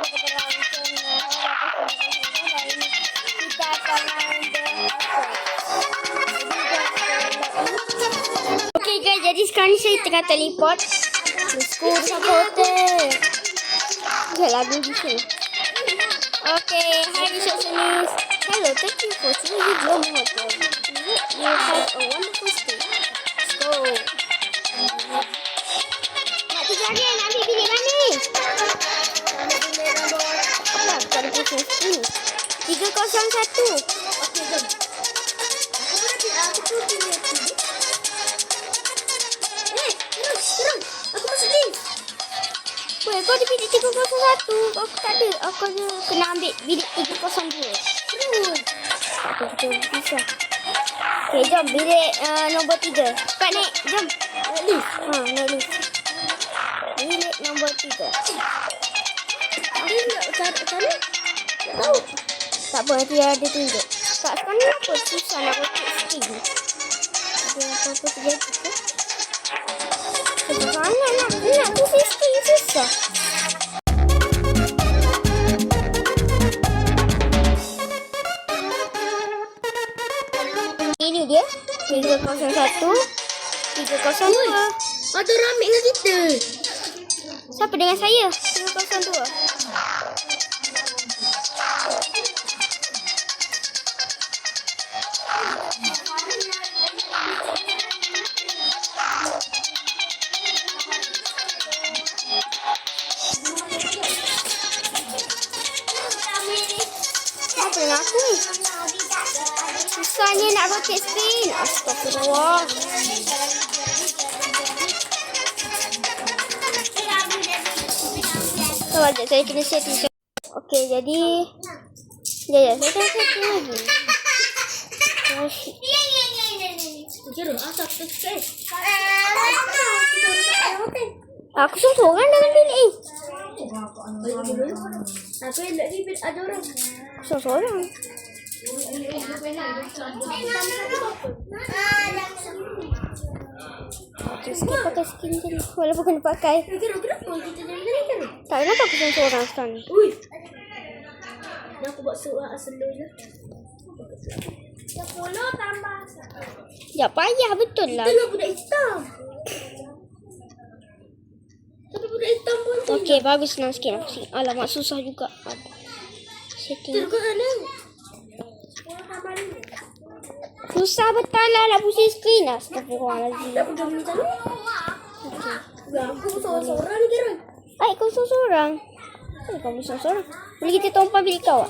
kita akan main the Okay guys, jadi sekarang saya tengah teleport ke school supporter. Okay, lagu di sini. Okay, hi receptionist. Hello, thank you for choosing Globe Hotel. You have a wonderful stay. Let's go. Nak tiga lagi, nak ambil bilik mana? Nak bilik nombor. Tak, bukan pusing ini. 301. Okay, jom. Aku pun pilih sini. Turun. Aku masuk lift. Weh, kau di bilik 301. Aku tak ada. Aku kena ambil bilik 302. Terus. Kita bisa. Okay, jom. Bilik nombor 3. Cepat naik. Jom. Naik lift. Naik lift. Bilik nombor 3. Dia nak cari. Tak tahu. Tak apa, nanti ada tunjuk. Tak, sekarang apa? Susah nak rotate skin. Ada apa-apa terjadi ke? Sebenarnya nak tu skin susah. Ini dia 301 302. Ada ramai dengan kita. Siapa dengan saya? 302. Apa dengan aku ni? Susahnya nak rotate screen. Astagfirullah. Sekejap, saya kena setting. Okey, jadi saya kena setting lagi. Aku seorang dalam bilik ni. Aku nak bilik ada orang. Seorang. Sikit pakai skin je. Walaupun kena pakai. Tak kenapa aku seorang sekarang ni. Aku buat suara slow je. 10 tambah 1. Ya payah betul lah. Itulah budak hitam. Tapi budak hitam pun tu. Okey, bagus senang sikit. Alamak, susah juga. Setting. Teruk mana? Susah betul lah nak pusing screen. Astagfirullahaladzim. Tak pegang ni sana. Okey. Aku seorang-seorang ni kira. Baik, kau seorang. Kamu seorang. Boleh kita tumpah bilik kau?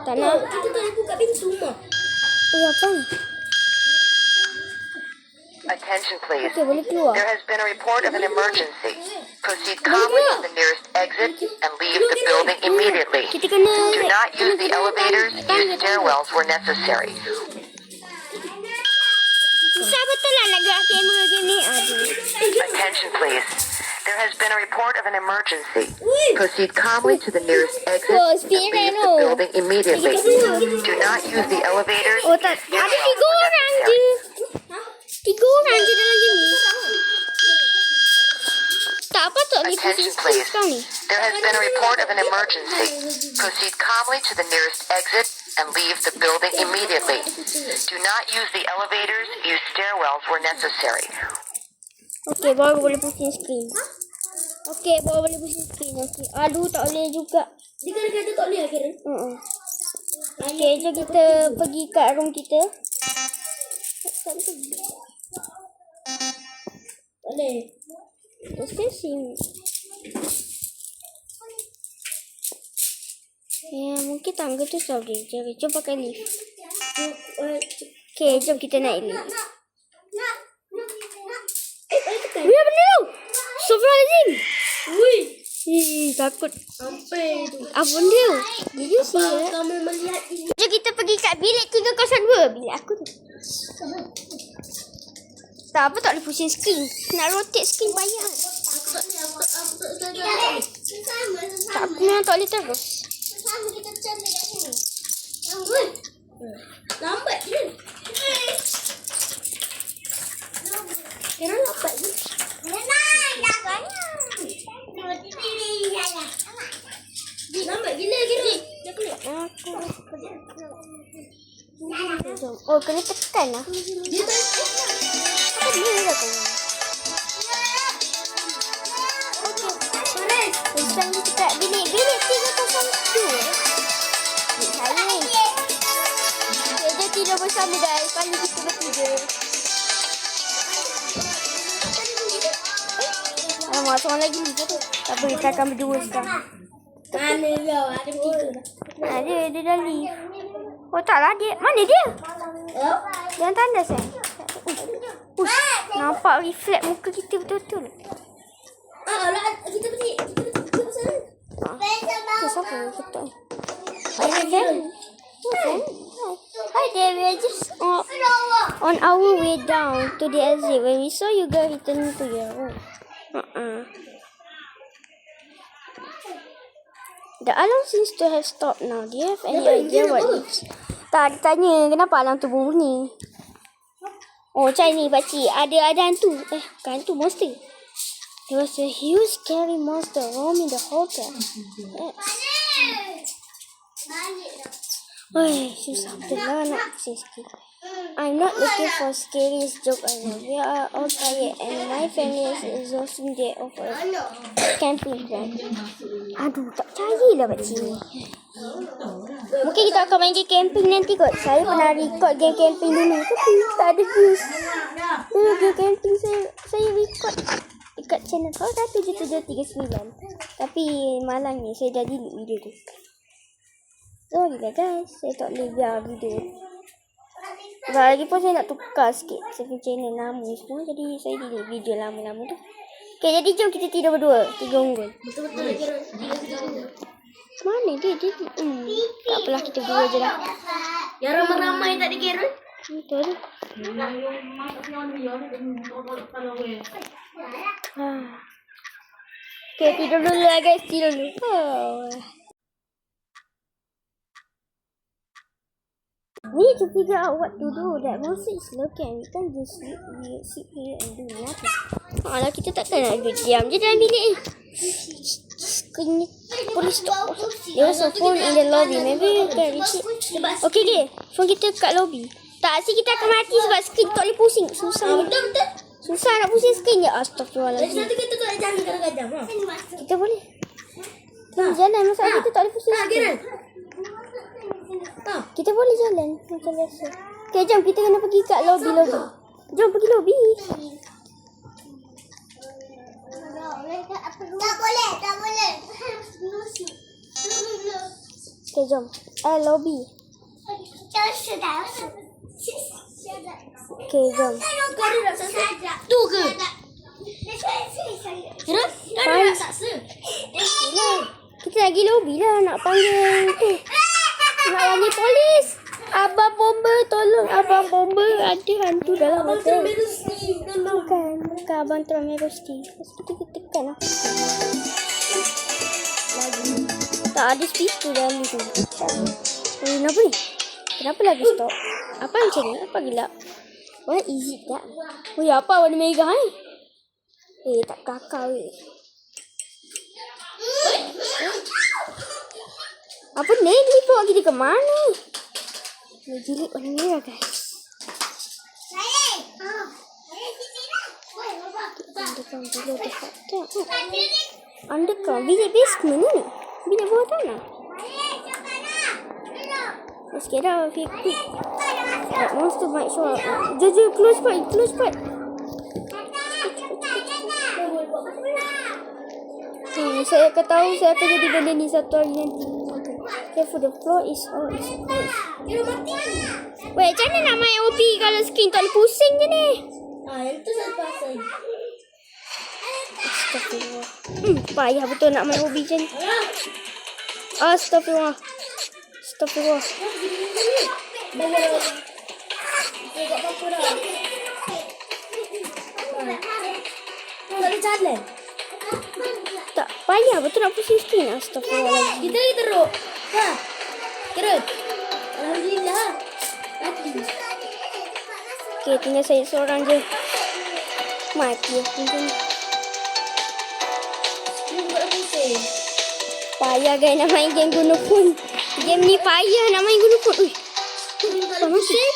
Tak nak. Kita tak buka pintu mah. Apa? Attention please. Okey, boleh keluar. There has been a report of an emergency. Proceed calmly to the nearest exit and leave the building immediately. Kita kena... Do not use the elevators, use stairwells where necessary. Susah betul lah nak gerak kamera gini. Aduh. Attention please. There has been a report of an emergency. Proceed calmly to the nearest exit and leave the building immediately. Do not use the elevators, Oh tak, use ada 3 stairwells where orang je. necessary. 3 orang je dalam gini. Tak apa tak boleh pusing Attention screen please. sekarang ni. There has been a report of an emergency. Proceed calmly to the nearest exit and leave the building immediately. Do not use the elevators, use stairwells where necessary. Okey, baru boleh pusing screen. Okey, baru boleh pusing screen. Okey. Aduh, tak boleh juga. Dia kata tak boleh akhirnya. Okey, jom kita pergi kat room kita. Tak Boleh. Processing. Mungkin tangga tu boleh. Jom pakai lift. Okey, jom kita naik lift. Ya benar. Astagfirullahaladzim. Ui. Takut. Sampai tu. Apa dia? Dia sih. Kamu melihat ini. Jom kita pergi kat bilik 302. Bilik aku tu. Tak apa, tak boleh pusing screen. Nak rotate screen payah. Aku tak boleh. Tak, aku memang tak boleh terus. Lambat je. Kira lambat je. Lambat gila kira. Oh, kena tekan lah. Dia tak. Apa dia dah tu? Sekarang kita kat bilik 302. Bilik saya ni. Dia tidur bersama guys. Kali kita bertiga. Alamak, seorang lagi ni tu. Tak apa, kita akan berdua sekarang. Mana kau? Ada bertiga. Dia dah leave. Oh taklah dia. Mana dia? Oh. Jangan tandas nampak reflect muka kita betul-betul. Lah kita pergi. Kita pasal. Okay, siapa yang ketuk ni? Hi there, we are just on our way down to the exit when we saw you girl returning to your room. The alarm seems to have stopped now. Do you have any idea what it is? Tak, dia tanya kenapa alarm tu bunyi. Oh, macam ni pakcik. Ada hantu. Bukan hantu, monster. There was a huge scary monster roaming the hotel. Yes. Oi, susah betul lah nak sikit. I'm not looking for scariest joke ever. We are all tired and my family is exhausting day of a camping plan. Aduh, tak percaya lah pakcik ni. Mungkin kita akan main game camping nanti kot. Saya pernah record game camping dulu. Tapi tak ada views. Dulu game camping saya record dekat channel 1739. Tapi malam ni saya dah delete video tu. Sorry lah guys. Saya tak boleh biar video. Sebab lagi pun saya nak tukar sikit saya channel lama semua. Jadi saya delete video lama-lama tu. Okay, jadi jom kita tidur berdua. 3 unggul. Betul-betul kira 3. Mana dia? Tak apalah, kita berdua je lah. Yang ramai-ramai tak dikira. Betul. Okay, tidur dulu lah guys. Tidur dulu. We need to figure out what to do. That monster is looking. We can't just sit here and do nothing. Alah, kita takkan nak duduk diam je dalam bilik ni. Police stop. There was a phone in the lobby. Maybe you can reach it. Okay. Phone kita kat lobby. Tak, kita akan mati sebab skrin tak boleh pusing. Susah. Betul-betul. Susah nak pusing skrin je. Astagfirullahaladzim. Satu kita tak ada jalan kadang-kadang. Kita boleh. Kita jalan. Masalah kita tak boleh pusing skrin. Kita boleh jalan macam biasa. Okay, jom kita kena pergi kat lobby. Jom pergi lobby. Tak boleh. Okay, jom. Lobby. Okay, jom. Tu ke? Kira? Kan ada saksa. Kita lagi lobby lah nak panggil tu. Nak panggil polis. Abang bomber, tolong. Abang bomber, ada hantu dalam hotel. Bukan Abang Tramerosti. Kita tekan lah. Tak ada speaker dalam tu. Kenapa ni? Kenapa lagi stop? Apa macam ni? Apa gelap? What is it that? Oh ya, apa warna merah ni? Tak kakak weh. Apa ni? Ni bawa kita ke mana? Dia jilik warna merah guys. Underground. Bilik basement ni. Bilik bawah tanah. Let's get out of here quick. That monster might show up. Jom, close part. Saya akan tahu saya akan jadi benda ni satu hari nanti. Careful, the floor is all exposed. Wait, macam mana nak main OP kalau screen tak boleh pusing je ni? Itu saya pasal. Astagfirullah. Payah betul nak main OP macam ni. Astagfirullah. Tak ada jalan. Tak payah betul nak pusing screen. Astagfirullah. Kita lagi teruk. Kira. Alhamdulillah. Okay, tinggal saya seorang je. Mati lah. Ini buat pusing. Payah guys nak main game guna phone. Game ni payah nak main guna phone. Ui. Apa masih?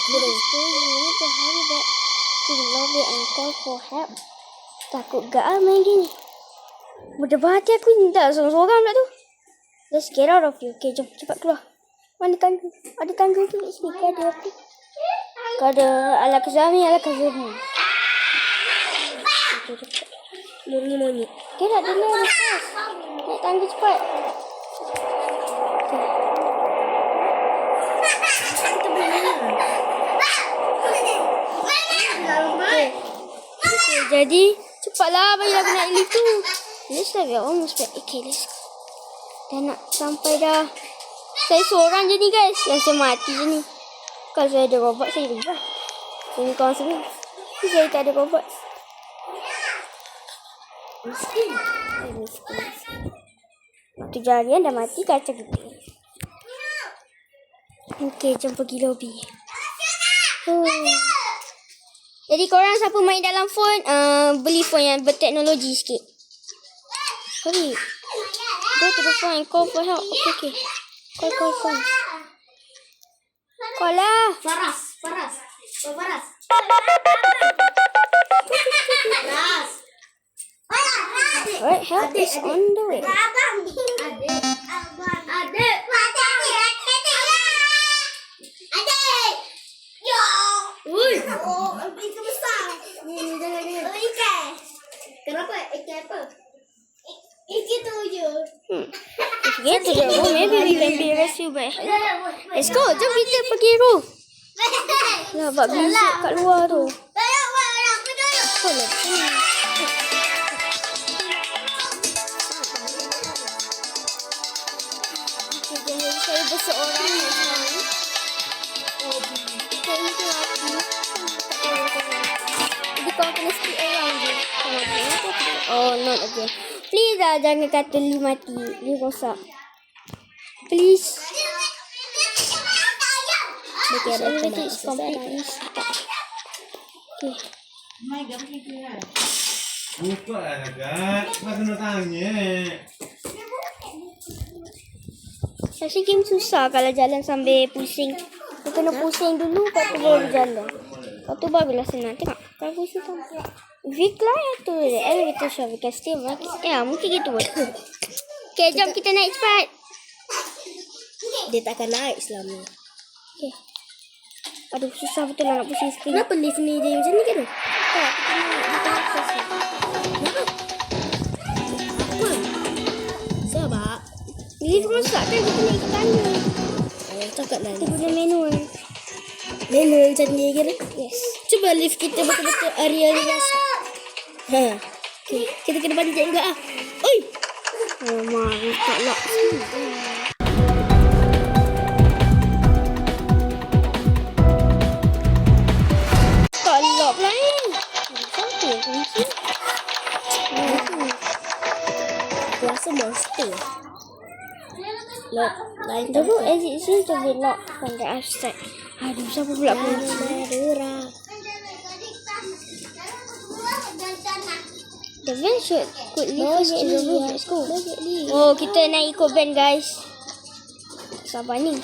You need to hurry back to the lobby and call for help. Takut gak main gini. Mudah hati aku minta seorang-seorang pula tu. Let's get out of here. Okay, jom cepat keluar. Mana tangga? Ada tangga tu kat sini. Kau ada apa? Kau ada ala kezami, ala kezami. Monyet. Okay, nak dulu. Naik tangga cepat. Okay, jadi cepatlah bagi aku nak lift tu. Let's have it almost back. Okay, let's go. Dah nak sampai dah. Saya seorang je ni guys. Yang saya mati je ni. Kalau saya ada robot, saya rubah. Ini kawan semua. Saya tak ada robot. Miskin. Waktu jarian dah mati kacau gitu. Okay, jom pergi lobby. Jadi korang siapa main dalam phone, beli phone yang berteknologi sikit. Hurry. Go to the phone and call for help. Okay. Call phone. Call lah. Faras. Alright, help is on the way. Itu besar. Ni jangan. Ikan. Kenapa? Ikan apa? Ikan tu je. If we get to the room, maybe we can be rescued by help. Let's go, jom kita pergi room. Lah, buat bisik kat luar tu. Apa lah? Jadi saya berseorang ni sekarang. Saya tu mati. Jadi kau kena speed around je. Oh, not again. Please lah, jangan kata Lee mati. Lee rosak. Please. Okay, ada everything is completely stuck. Okay. Buka lah agak. Apa kena tanya? Rasa game susah kalau jalan sambil pusing. Dia kena pusing dulu, lepas tu baru jalan. Lepas tu barulah senang. Tengok, kalau pusing tu. Vic lah tu. Elevator shop, we can still work. Ya, mungkin gitu. Okay, jom kita naik cepat. Dia takkan naik selama. Okay. Aduh, susah betul lah nak pusing screen. Kenapa lift ni dia macam ni ke tu? Tak, kita naik. Kita akses ni. Apa? Sebab Lift rosak kan, kita naik ke tangga. cakap lah Kita guna manual. manual macam ni ke? Yes. Cuba lift kita betul-betul area ni rasa. Okay. Kita kena panjat juga ah. Oi. Oh, mari tak lock. Tak lock pula ni. Siapa yang kunci? Rasa monster. Lock. Lain The room exit seems to be locked from the outside. Aduh, siapa pula kunci? Ada orang. The van could lead us to the room. Let's go. Oh, kita naik ikut van guys. Sabar ni.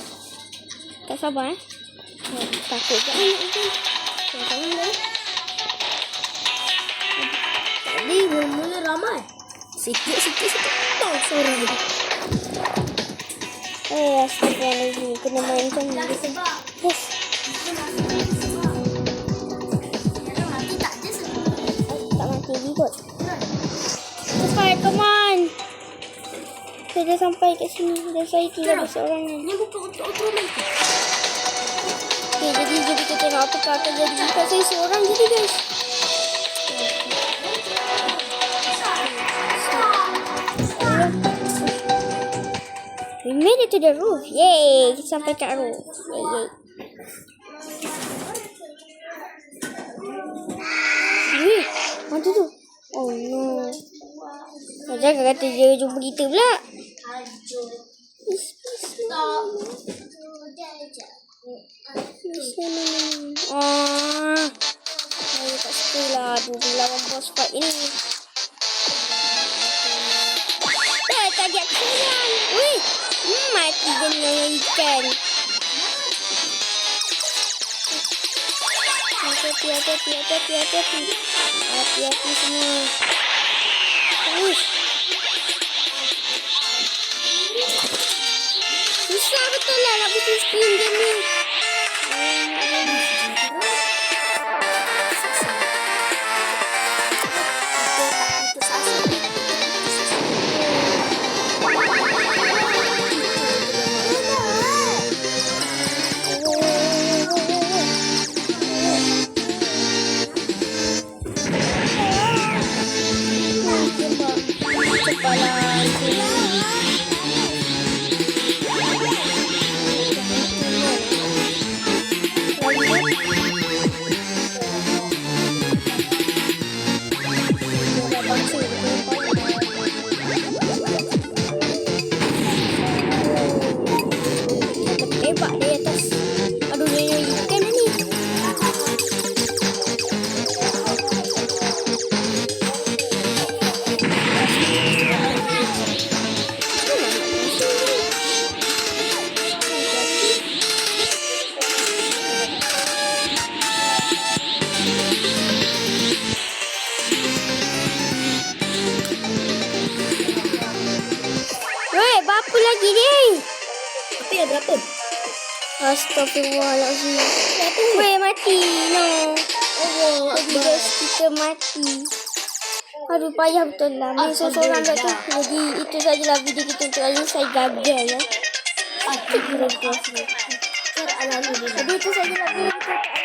Tak sabar takut je anak tu. Jangan lah. Tadi mula ramai. Sikit. Tak seorang je. Astagfirullahaladzim. Kena main macam ni. Yes. Tak mati lagi kot. Cepat, come on. Saya dah sampai kat sini. Dan saya tinggal seorang ni. Ni bukan untuk automatik. Okay, jadi jom kita tengok apakah akan jadi. Bukan saya seorang jadi guys. We made it to the roof. Yay! Kita sampai kat roof. Yay. Wih, mana tu? Oh no. Jangan kata dia jumpa kita pula. Stop. Saya tak suka lah. Aduh, lawan boss fight ini. Tadi aku sayang. Wih, mati dengan ikan. Hati-hati semua. Uish. Susah betul lah nak bikin screen game ni. Hebat dia atas. Aduh, dia ikan ni. Weh, berapa lagi ni? Apa ya, berapa? Astagfirullahaladzim. Weh, mati. No. Jadi guys, kita mati. Aduh, payah betul lah. Main seorang-seorang kat tu. Jadi, itu sajalah video kita untuk hari ni. Saya gagal ya. Jadi, itu sajalah video kita.